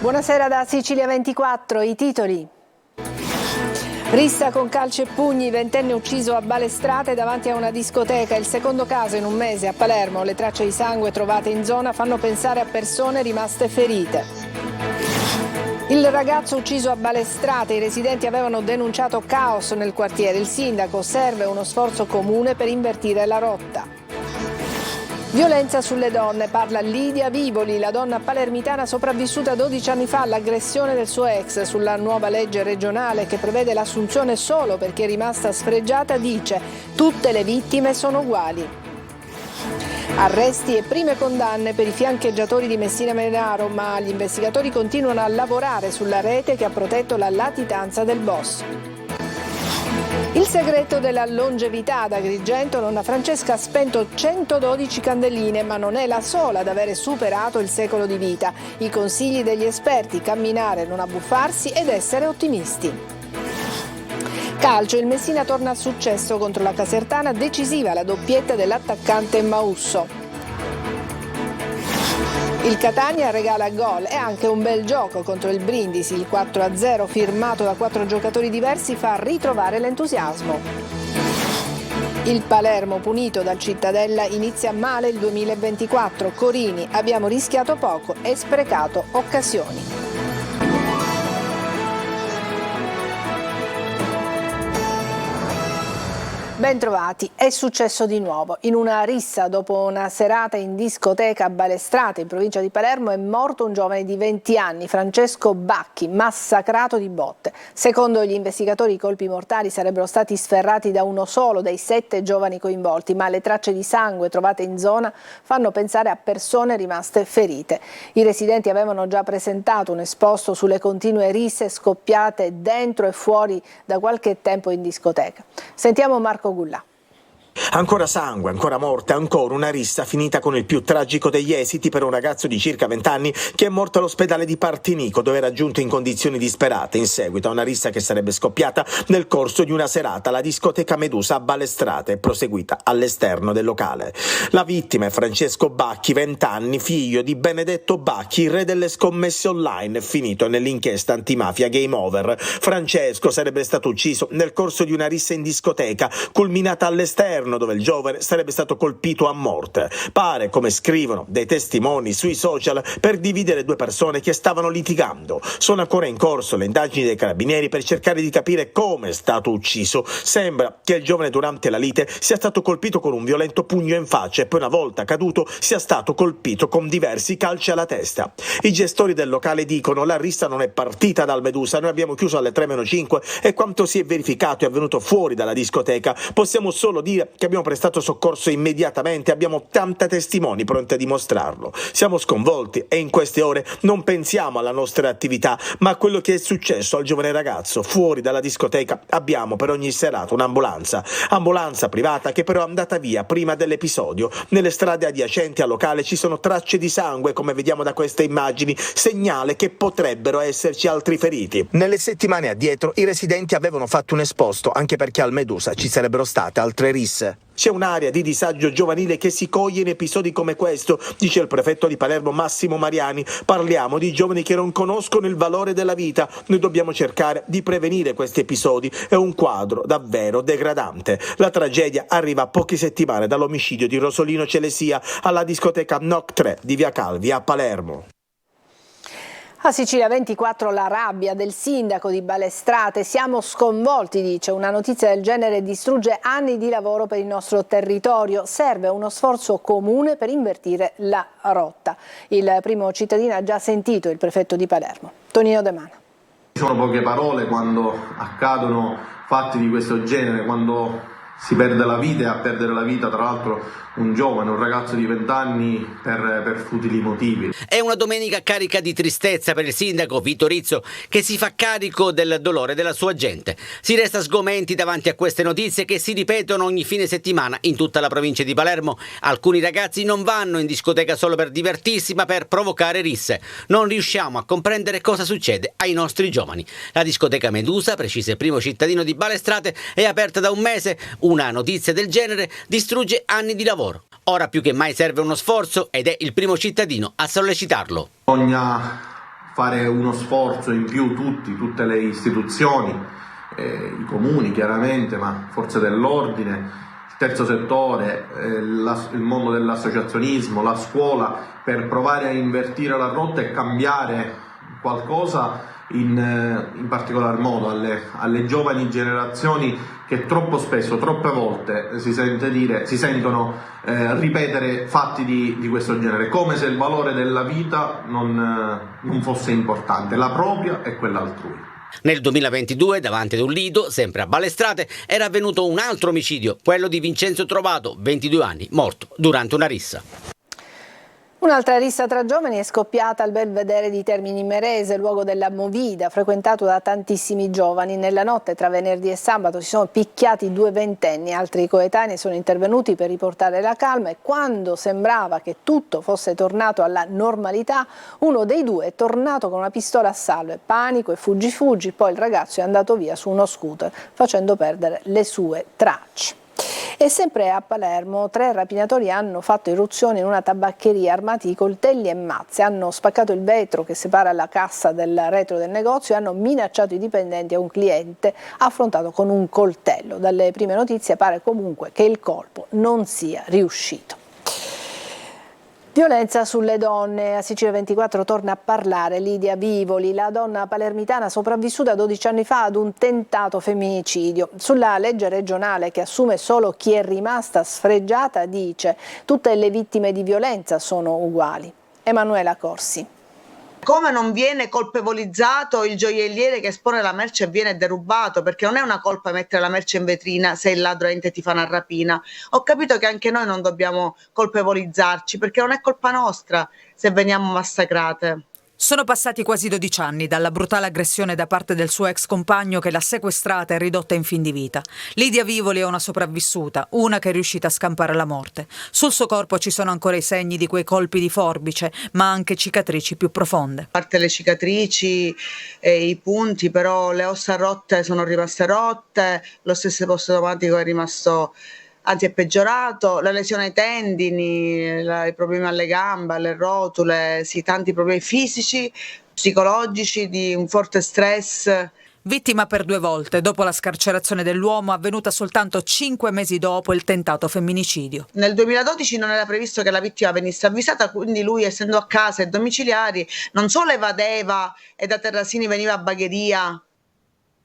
Buonasera da Sicilia 24, i titoli. Rissa con calci e pugni, ventenne ucciso a Balestrate davanti a una discoteca. Il secondo caso in un mese a Palermo. Le tracce di sangue trovate in zona fanno pensare a persone rimaste ferite. Il ragazzo ucciso a Balestrate, i residenti avevano denunciato caos nel quartiere. Il sindaco: serve uno sforzo comune per invertire la rotta. Violenza sulle donne, parla Lidia Vivoli, la donna palermitana sopravvissuta 12 anni fa all'aggressione del suo ex. Sulla nuova legge regionale che prevede l'assunzione solo per chi è rimasta sfregiata, dice: tutte le vittime sono uguali. Arresti e prime condanne per i fiancheggiatori di Messina Denaro, ma gli investigatori continuano a lavorare sulla rete che ha protetto la latitanza del boss. Il segreto della longevità. Ad Agrigento nonna Francesca ha spento 112 candeline, ma non è la sola ad avere superato il secolo di vita. I consigli degli esperti: camminare, non abbuffarsi ed essere ottimisti. Calcio, il Messina torna al successo contro la Casertana, decisiva la doppietta dell'attaccante Mausso. Il Catania regala gol e anche un bel gioco contro il Brindisi. Il 4-0 firmato da 4 giocatori diversi fa ritrovare l'entusiasmo. Il Palermo, punito dal Cittadella, inizia male il 2024. Corini: abbiamo rischiato poco e sprecato occasioni. Bentrovati, è successo di nuovo. In una rissa dopo una serata in discoteca a Balestrate, in provincia di Palermo, è morto un giovane di 20 anni, Francesco Bacchi, massacrato di botte. Secondo gli investigatori i colpi mortali sarebbero stati sferrati da uno solo dei 7 giovani coinvolti, ma le tracce di sangue trovate in zona fanno pensare a persone rimaste ferite. I residenti avevano già presentato un esposto sulle continue risse scoppiate dentro e fuori da qualche tempo in discoteca. Sentiamo Marco Gullà. Ancora sangue, ancora morte, ancora una rissa finita con il più tragico degli esiti per un ragazzo di circa 20 anni che è morto all'ospedale di Partinico, dove era giunto in condizioni disperate in seguito a una rissa che sarebbe scoppiata nel corso di una serata alla discoteca Medusa a Balestrate e proseguita all'esterno del locale. La vittima è Francesco Bacchi, 20 anni, figlio di Benedetto Bacchi, il re delle scommesse online, finito nell'inchiesta antimafia Game Over. Francesco sarebbe stato ucciso nel corso di una rissa in discoteca, culminata all'esterno, dove il giovane sarebbe stato colpito a morte. Pare, come scrivono dei testimoni sui social, per dividere 2 persone che stavano litigando. Sono ancora in corso le indagini dei carabinieri per cercare di capire come è stato ucciso. Sembra che il giovane durante la lite sia stato colpito con un violento pugno in faccia e poi, una volta caduto, sia stato colpito con diversi calci alla testa. I gestori del locale dicono: la rissa non è partita dal Medusa, noi abbiamo chiuso alle 3-5 e quanto si è verificato è avvenuto fuori dalla discoteca. Possiamo solo dire che abbiamo prestato soccorso immediatamente, abbiamo tante testimoni pronte a dimostrarlo. Siamo sconvolti e in queste ore non pensiamo alla nostra attività, ma a quello che è successo al giovane ragazzo. Fuori dalla discoteca abbiamo per ogni serata un'ambulanza, ambulanza privata che però è andata via prima dell'episodio. Nelle strade adiacenti al locale ci sono tracce di sangue, come vediamo da queste immagini, segnale che potrebbero esserci altri feriti. Nelle settimane addietro i residenti avevano fatto un esposto, anche perché al Medusa ci sarebbero state altre risse. C'è un'area di disagio giovanile che si coglie in episodi come questo, dice il prefetto di Palermo Massimo Mariani. Parliamo di giovani che non conoscono il valore della vita. Noi dobbiamo cercare di prevenire questi episodi. È un quadro davvero degradante. La tragedia arriva a poche settimane dall'omicidio di Rosolino Celesia alla discoteca Noc 3 di Via Calvi a Palermo. A Sicilia 24 la rabbia del sindaco di Balestrate. Siamo sconvolti, dice. Una notizia del genere distrugge anni di lavoro per il nostro territorio. Serve uno sforzo comune per invertire la rotta. Il primo cittadino ha già sentito il prefetto di Palermo, Tonino De Mano. Sono poche parole quando accadono fatti di questo genere, quando si perde la vita, e a perdere la vita tra l'altro un giovane, un ragazzo di 20 anni per futili motivi. È una domenica carica di tristezza per il sindaco Vito Rizzo, che si fa carico del dolore della sua gente. Si resta sgomenti davanti a queste notizie che si ripetono ogni fine settimana in tutta la provincia di Palermo. Alcuni ragazzi non vanno in discoteca solo per divertirsi, ma per provocare risse. Non riusciamo a comprendere cosa succede ai nostri giovani. La discoteca Medusa, precisa il primo cittadino di Balestrate, è aperta da un mese. Una notizia del genere distrugge anni di lavoro. Ora più che mai serve uno sforzo ed è il primo cittadino a sollecitarlo. Bisogna fare uno sforzo in più tutte le istituzioni, i comuni chiaramente, ma forze dell'ordine, il terzo settore, il mondo dell'associazionismo, la scuola, per provare a invertire la rotta e cambiare qualcosa in particolar modo alle giovani generazioni che troppo spesso, troppe volte si sentono ripetere fatti di questo genere, come se il valore della vita non fosse importante, la propria e quella altrui. Nel 2022, davanti ad un lido, sempre a Balestrate, era avvenuto un altro omicidio, quello di Vincenzo Trovato, 22 anni, morto durante una rissa. Un'altra rissa tra giovani è scoppiata al Belvedere di Termini Imerese, luogo della movida, frequentato da tantissimi giovani. Nella notte tra venerdì e sabato si sono picchiati 2 ventenni, altri coetanei sono intervenuti per riportare la calma e quando sembrava che tutto fosse tornato alla normalità, uno dei 2 è tornato con una pistola a salve, panico e fuggi, poi il ragazzo è andato via su uno scooter facendo perdere le sue tracce. E sempre a Palermo 3 rapinatori hanno fatto irruzione in una tabaccheria armati di coltelli e mazze, hanno spaccato il vetro che separa la cassa dal retro del negozio e hanno minacciato i dipendenti e un cliente affrontato con un coltello. Dalle prime notizie pare comunque che il colpo non sia riuscito. Violenza sulle donne, a Sicilia 24 torna a parlare Lidia Vivoli, la donna palermitana sopravvissuta 12 anni fa ad un tentato femminicidio. Sulla legge regionale che assume solo chi è rimasta sfregiata dice tutte le vittime di violenza sono uguali. Emanuela Corsi. Come non viene colpevolizzato il gioielliere che espone la merce e viene derubato, perché non è una colpa mettere la merce in vetrina se il ladro ti fa una rapina. Ho capito che anche noi non dobbiamo colpevolizzarci, perché non è colpa nostra se veniamo massacrate. Sono passati quasi 12 anni dalla brutale aggressione da parte del suo ex compagno che l'ha sequestrata e ridotta in fin di vita. Lidia Vivoli è una sopravvissuta, una che è riuscita a scampare la morte. Sul suo corpo ci sono ancora i segni di quei colpi di forbice, ma anche cicatrici più profonde. A parte le cicatrici e i punti, però le ossa rotte sono rimaste rotte, lo stesso post-traumatico è rimasto, anzi è peggiorato, la lesione ai tendini, i problemi alle gambe, alle rotule, sì, tanti problemi fisici, psicologici, di un forte stress. Vittima per 2 volte, dopo la scarcerazione dell'uomo avvenuta soltanto 5 mesi dopo il tentato femminicidio. Nel 2012 non era previsto che la vittima venisse avvisata, quindi lui, essendo a casa e domiciliari, non solo evadeva e da Terrasini veniva a Bagheria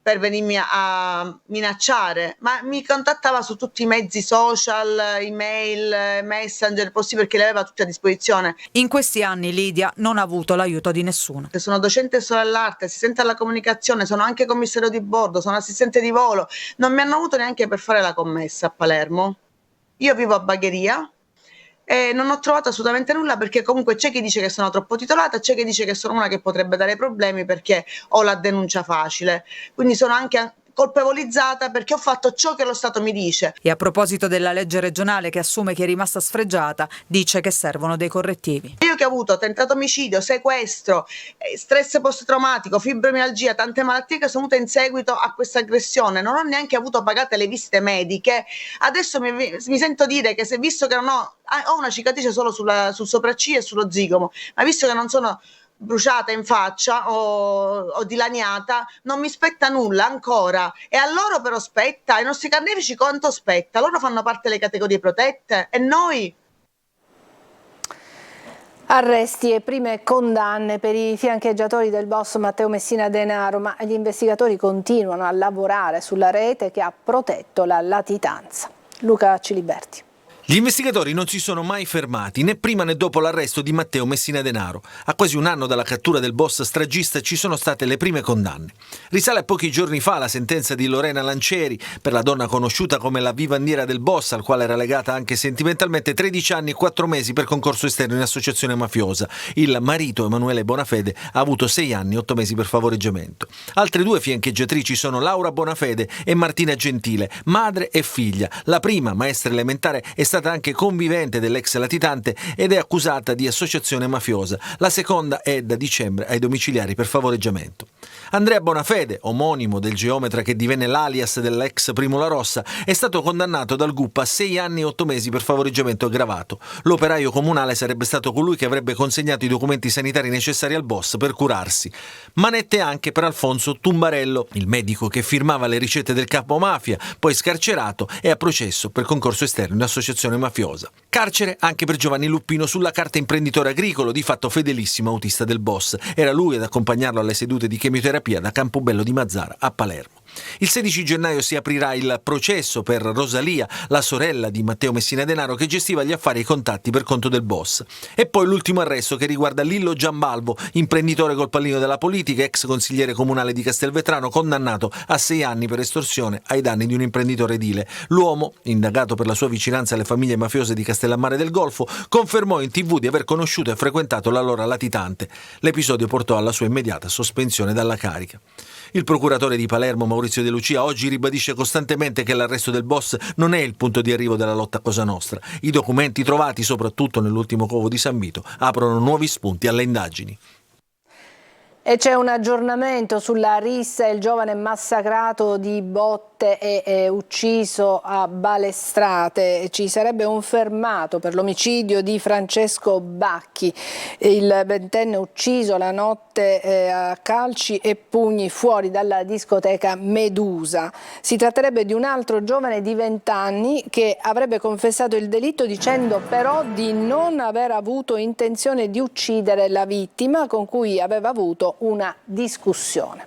per venirmi a minacciare, ma mi contattava su tutti i mezzi social, email, messenger possibili, perché li aveva tutti a disposizione. In questi anni Lidia non ha avuto l'aiuto di nessuno. Sono docente storia dell'arte, assistente alla comunicazione, sono anche commissario di bordo, sono assistente di volo, non mi hanno avuto neanche per fare la commessa a Palermo. Io vivo a Bagheria e non ho trovato assolutamente nulla, perché comunque c'è chi dice che sono troppo titolata, c'è chi dice che sono una che potrebbe dare problemi perché ho la denuncia facile, quindi sono anche colpevolizzata perché ho fatto ciò che lo Stato mi dice. E a proposito della legge regionale che assume chi è rimasta sfregiata, dice che servono dei correttivi. Io che ho avuto tentato omicidio, sequestro, stress post-traumatico, fibromialgia, tante malattie che sono venute in seguito a questa aggressione, non ho neanche avuto pagate le visite mediche, adesso mi sento dire che, se visto che non ho una cicatrice solo sul sopracciglio e sullo zigomo, ma visto che non sono bruciata in faccia o dilaniata, non mi spetta nulla ancora, e a loro però spetta, ai nostri carnefici quanto spetta? Loro fanno parte delle categorie protette e noi? Arresti e prime condanne per i fiancheggiatori del boss Matteo Messina Denaro, ma gli investigatori continuano a lavorare sulla rete che ha protetto la latitanza. Luca Ciliberti. Gli investigatori non si sono mai fermati, né prima né dopo l'arresto di Matteo Messina Denaro. A quasi un anno dalla cattura del boss stragista ci sono state le prime condanne. Risale a pochi giorni fa la sentenza di Lorena Lancieri per la donna conosciuta come la vivandiera del boss, al quale era legata anche sentimentalmente, 13 anni e 4 mesi per concorso esterno in associazione mafiosa. Il marito, Emanuele Bonafede, ha avuto 6 anni e 8 mesi per favoreggiamento. Altre 2 fiancheggiatrici sono Laura Bonafede e Martina Gentile, madre e figlia. La prima, maestra elementare, è stata anche convivente dell'ex latitante ed è accusata di associazione mafiosa. La seconda è da dicembre ai domiciliari per favoreggiamento. Andrea Bonafede, omonimo del geometra che divenne l'alias dell'ex Primo La Rossa, è stato condannato dal GUP a 6 anni e 8 mesi per favoreggiamento aggravato. L'operaio comunale sarebbe stato colui che avrebbe consegnato i documenti sanitari necessari al boss per curarsi. Manette anche per Alfonso Tumbarello, il medico che firmava le ricette del capo mafia, poi scarcerato e a processo per concorso esterno in associazione mafiosa. Carcere anche per Giovanni Luppino, sulla carta imprenditore agricolo, di fatto fedelissimo autista del boss. Era lui ad accompagnarlo alle sedute di chemioterapia da Campobello di Mazara a Palermo. Il 16 gennaio si aprirà il processo per Rosalia, la sorella di Matteo Messina Denaro, che gestiva gli affari e i contatti per conto del boss. E poi l'ultimo arresto che riguarda Lillo Giambalvo, imprenditore col pallino della politica, ex consigliere comunale di Castelvetrano, condannato a 6 anni per estorsione ai danni di un imprenditore edile. L'uomo, indagato per la sua vicinanza alle famiglie mafiose di Castellammare del Golfo, confermò in TV di aver conosciuto e frequentato l'allora latitante. L'episodio portò alla sua immediata sospensione dalla carica. Il procuratore di Palermo, Maurizio De Lucia, oggi ribadisce costantemente che l'arresto del boss non è il punto di arrivo della lotta a Cosa Nostra. I documenti trovati, soprattutto nell'ultimo covo di San Vito, aprono nuovi spunti alle indagini. E c'è un aggiornamento sulla rissa: il giovane massacrato di botte e ucciso a Balestrate. Ci sarebbe un fermato per l'omicidio di Francesco Bacchi, il ventenne ucciso la notte a calci e pugni fuori dalla discoteca Medusa. Si tratterebbe di un altro giovane di 20 anni che avrebbe confessato il delitto, dicendo però di non aver avuto intenzione di uccidere la vittima, con cui aveva avuto una discussione.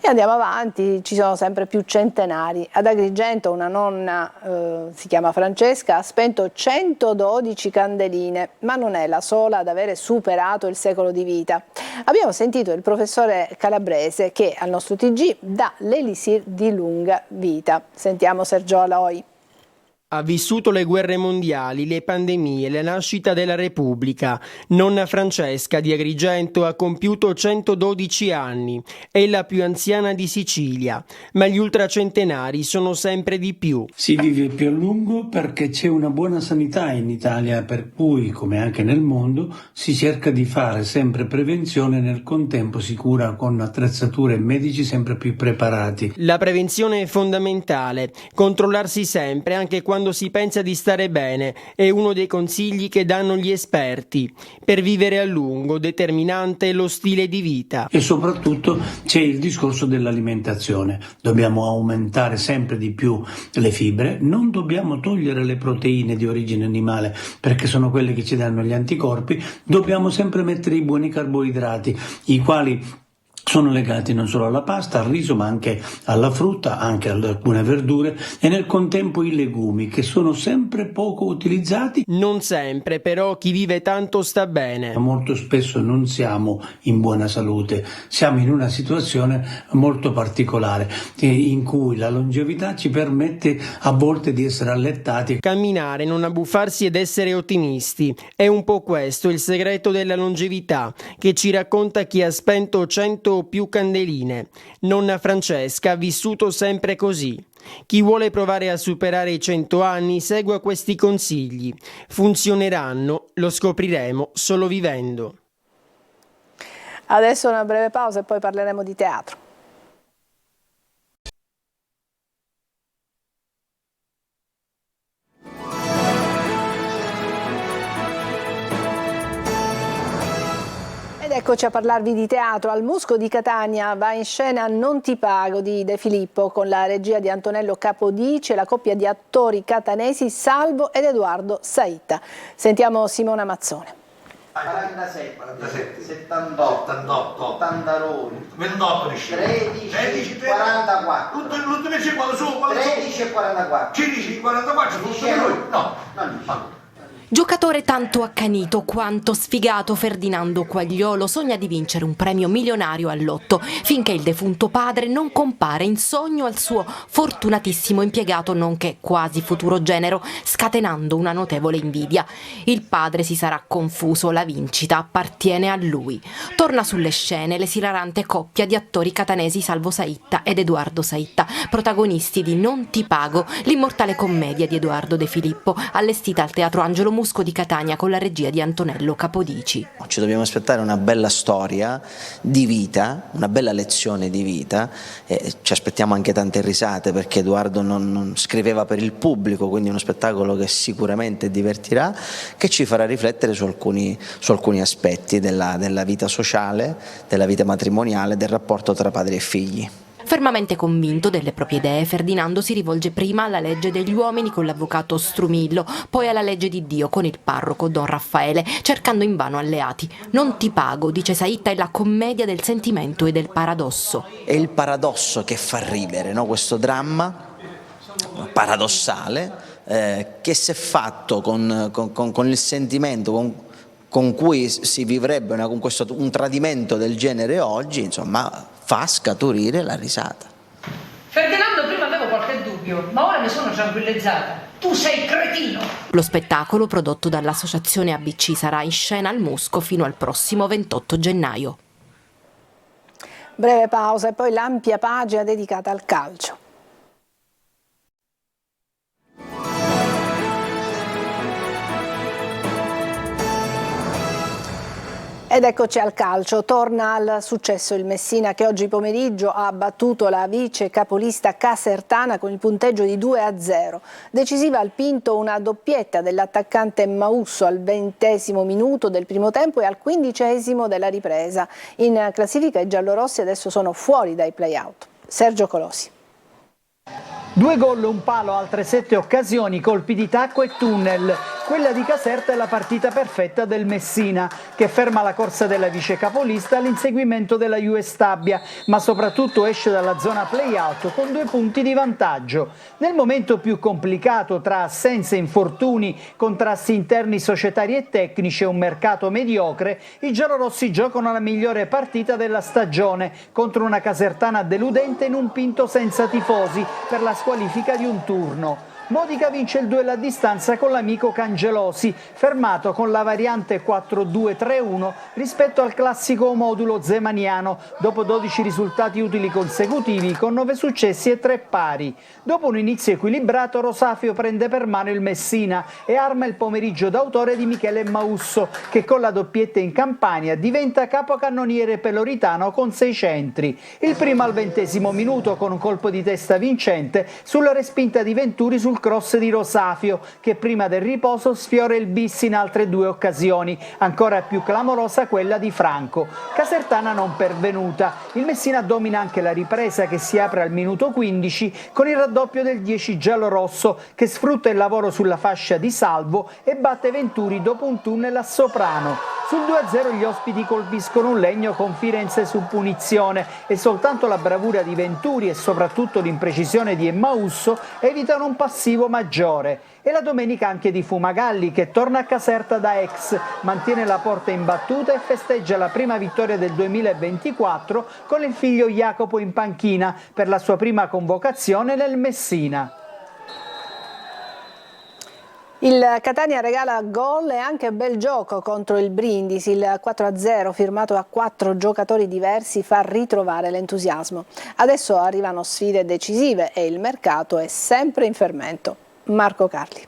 E andiamo avanti, ci sono sempre più centenari. Ad Agrigento una nonna, si chiama Francesca, ha spento 112 candeline, ma non è la sola ad avere superato il secolo di vita. Abbiamo sentito il professore Calabrese che al nostro TG dà l'elisir di lunga vita. Sentiamo Sergio Aloi. Ha vissuto le guerre mondiali, le pandemie, la nascita della Repubblica. Nonna Francesca di Agrigento ha compiuto 112 anni. È la più anziana di Sicilia, ma gli ultracentenari sono sempre di più. Si vive più a lungo perché c'è una buona sanità in Italia, per cui, come anche nel mondo, si cerca di fare sempre prevenzione e nel contempo si cura con attrezzature e medici sempre più preparati. La prevenzione è fondamentale. Controllarsi sempre, anche quando si pensa di stare bene, è uno dei consigli che danno gli esperti. Per vivere a lungo, determinante è lo stile di vita. E soprattutto c'è il discorso dell'alimentazione. Dobbiamo aumentare sempre di più le fibre, non dobbiamo togliere le proteine di origine animale perché sono quelle che ci danno gli anticorpi, dobbiamo sempre mettere i buoni carboidrati, i quali sono legati non solo alla pasta, al riso, ma anche alla frutta, anche ad alcune verdure e nel contempo i legumi, che sono sempre poco utilizzati. Non sempre, però chi vive tanto sta bene. Molto spesso non siamo in buona salute, siamo in una situazione molto particolare in cui la longevità ci permette a volte di essere allettati. Camminare, non abbuffarsi ed essere ottimisti. È un po' questo il segreto della longevità che ci racconta chi ha spento 100 o più candeline. Nonna Francesca ha vissuto sempre così. Chi vuole provare a superare i 100 anni segua questi consigli. Funzioneranno, lo scopriremo solo vivendo. Adesso una breve pausa e poi parleremo di teatro. Eccoci a parlarvi di teatro. Al Musco di Catania va in scena Non ti pago di De Filippo con la regia di Antonello Capodice e la coppia di attori catanesi Salvo ed Edoardo Saitta. Sentiamo Simona Mazzone. 47, 78, 82, 28, 13, 44. L'ultimo c'è quando sono 13 e 44. 13 e 44, no. Giocatore tanto accanito quanto sfigato, Ferdinando Quagliolo sogna di vincere un premio milionario al lotto finché il defunto padre non compare in sogno al suo fortunatissimo impiegato nonché quasi futuro genero, scatenando una notevole invidia. Il padre si sarà confuso, la vincita appartiene a lui. Torna sulle scene l'esilarante coppia di attori catanesi Salvo Saitta ed Edoardo Saitta, protagonisti di Non ti pago, l'immortale commedia di Edoardo De Filippo, allestita al Teatro Angelo Musco Musco di Catania con la regia di Antonello Capodici. Ci dobbiamo aspettare una bella storia di vita, una bella lezione di vita, ci aspettiamo anche tante risate perché Edoardo non scriveva per il pubblico, quindi uno spettacolo che sicuramente divertirà, che ci farà riflettere su alcuni aspetti della vita sociale, della vita matrimoniale, del rapporto tra padri e figli. Fermamente convinto delle proprie idee, Ferdinando si rivolge prima alla legge degli uomini con l'avvocato Strumillo, poi alla legge di Dio con il parroco Don Raffaele, cercando invano alleati. Non ti pago, dice Saitta, è la commedia del sentimento e del paradosso. È il paradosso che fa ridere, no? Questo dramma paradossale che se fatto con il sentimento, con cui si vivrebbe un tradimento del genere oggi, insomma, fa scaturire la risata. Ferdinando, prima avevo qualche dubbio, ma ora mi sono tranquillizzata. Tu sei cretino! Lo spettacolo, prodotto dall'associazione ABC, sarà in scena al Musco fino al prossimo 28 gennaio. Breve pausa e poi l'ampia pagina dedicata al calcio. Ed eccoci al calcio, torna al successo il Messina che oggi pomeriggio ha battuto la vice capolista Casertana con il punteggio di 2-0. Decisiva al Pinto una doppietta dell'attaccante Mausso al 20° minuto del primo tempo e al 15° della ripresa. In classifica i giallorossi adesso sono fuori dai play-out. Sergio Colosi. 2 gol, un palo, altre 7 occasioni, colpi di tacco e tunnel. Quella di Caserta è la partita perfetta del Messina, che ferma la corsa della vice capolista all'inseguimento della Juve Stabia, ma soprattutto esce dalla zona play-out con 2 punti di vantaggio. Nel momento più complicato, tra assenze, infortuni, contrasti interni societari e tecnici e un mercato mediocre, i giallorossi giocano la migliore partita della stagione contro una Casertana deludente in un Pinto senza tifosi per la squalifica di un turno. Modica vince il duello a distanza con l'amico Cangelosi, fermato con la variante 4-2-3-1 rispetto al classico modulo zemaniano, dopo 12 risultati utili consecutivi con 9 successi e 3 pari. Dopo un inizio equilibrato, Rosafio prende per mano il Messina e arma il pomeriggio d'autore di Michele Mausso, che con la doppietta in Campania diventa capocannoniere peloritano con 6 centri. Il primo al 20° minuto con un colpo di testa vincente sulla respinta di Venturi sul cross di Rosafio, che prima del riposo sfiora il bis in altre 2 occasioni, ancora più clamorosa quella di Franco. Casertana non pervenuta. Il Messina domina anche la ripresa, che si apre al minuto 15 con il raddoppio del 10 giallorosso, che sfrutta il lavoro sulla fascia di Salvo e batte Venturi dopo un tunnel a Soprano. Sul 2-0 gli ospiti colpiscono un legno con Firenze su punizione e soltanto la bravura di Venturi e soprattutto l'imprecisione di Mausso evitano un passivo maggiore. E la domenica anche di Fumagalli, che torna a Caserta da ex, mantiene la porta imbattuta e festeggia la prima vittoria del 2024 con il figlio Jacopo in panchina per la sua prima convocazione nel Messina. Il Catania regala gol e anche bel gioco contro il Brindisi. Il 4-0 firmato a 4 giocatori diversi fa ritrovare l'entusiasmo. Adesso arrivano sfide decisive e il mercato è sempre in fermento. Marco Carli.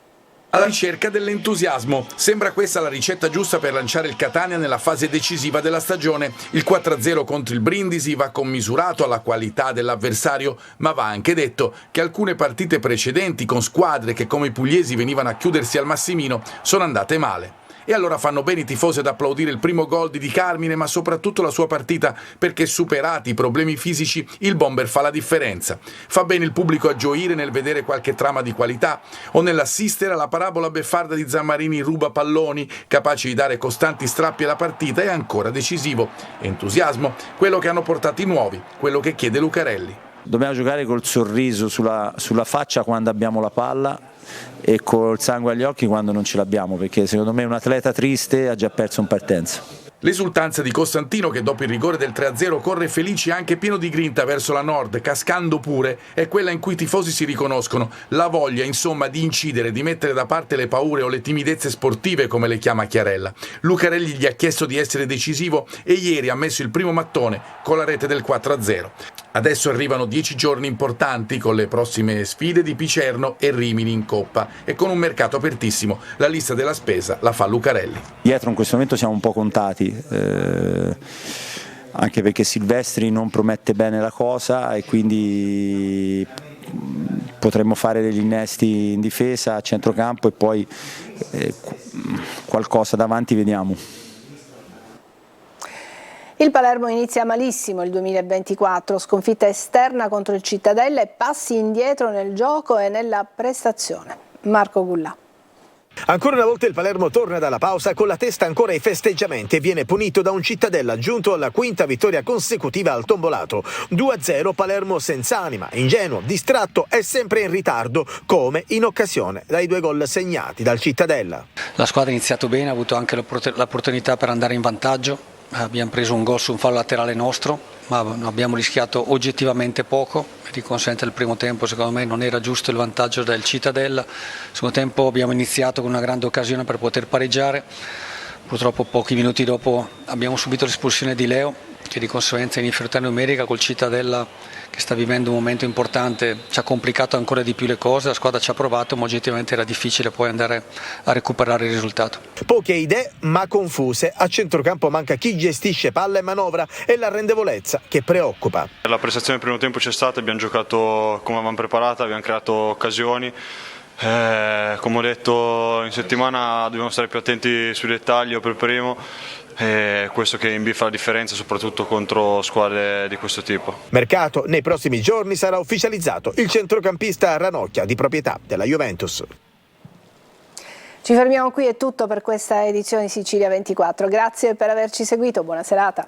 Alla ricerca dell'entusiasmo. Sembra questa la ricetta giusta per lanciare il Catania nella fase decisiva della stagione. Il 4-0 contro il Brindisi va commisurato alla qualità dell'avversario, ma va anche detto che alcune partite precedenti con squadre che come i pugliesi venivano a chiudersi al Massimino sono andate male. E allora fanno bene i tifosi ad applaudire il primo gol di Di Carmine, ma soprattutto la sua partita, perché superati i problemi fisici il bomber fa la differenza. Fa bene il pubblico a gioire nel vedere qualche trama di qualità o nell'assistere alla parabola beffarda di Zammarini ruba palloni, capace di dare costanti strappi alla partita e ancora decisivo. Entusiasmo, quello che hanno portato i nuovi, quello che chiede Lucarelli. Dobbiamo giocare col sorriso sulla faccia quando abbiamo la palla e col sangue agli occhi quando non ce l'abbiamo, perché secondo me un atleta triste ha già perso in partenza. L'esultanza di Costantino, che dopo il rigore del 3-0 corre felice e anche pieno di grinta verso la Nord, cascando pure, è quella in cui i tifosi si riconoscono. La voglia, insomma, di incidere, di mettere da parte le paure o le timidezze sportive, come le chiama Chiarella. Lucarelli gli ha chiesto di essere decisivo e ieri ha messo il primo mattone con la rete del 4-0. Adesso arrivano 10 giorni importanti con le prossime sfide di Picerno e Rimini in Coppa e con un mercato apertissimo. La lista della spesa la fa Lucarelli. Dietro in questo momento siamo un po' contati, anche perché Silvestri non promette bene la cosa e quindi potremmo fare degli innesti in difesa, a centrocampo e poi qualcosa davanti vediamo. Il Palermo inizia malissimo il 2024, sconfitta esterna contro il Cittadella e passi indietro nel gioco e nella prestazione. Marco Gullà. Ancora una volta il Palermo torna dalla pausa con la testa ancora ai festeggiamenti e viene punito da un Cittadella giunto alla quinta vittoria consecutiva al tombolato. 2-0 Palermo senza anima, ingenuo, distratto e sempre in ritardo, come in occasione dai 2 gol segnati dal Cittadella. La squadra ha iniziato bene, ha avuto anche l'opportunità per andare in vantaggio. Abbiamo preso un gol su un fallo laterale nostro, ma abbiamo rischiato oggettivamente poco e di conseguenza il primo tempo secondo me non era giusto il vantaggio del Cittadella. Il secondo tempo abbiamo iniziato con una grande occasione per poter pareggiare, purtroppo pochi minuti dopo abbiamo subito l'espulsione di Leo, che di conseguenza in inferiorità numerica col Cittadella che sta vivendo un momento importante ci ha complicato ancora di più le cose. La squadra ci ha provato ma oggettivamente era difficile poi andare a recuperare il risultato. Poche idee ma confuse, a centrocampo manca chi gestisce palla e manovra e l'arrendevolezza che preoccupa. La prestazione del primo tempo c'è stata, abbiamo giocato come avevamo preparata, abbiamo creato occasioni. Come ho detto in settimana dobbiamo stare più attenti sui dettagli per primo. Questo che imbiffa la differenza soprattutto contro squadre di questo tipo. Mercato nei prossimi giorni sarà ufficializzato il centrocampista Ranocchia di proprietà della Juventus. Ci fermiamo qui, è tutto per questa edizione di Sicilia 24. Grazie per averci seguito, buona serata.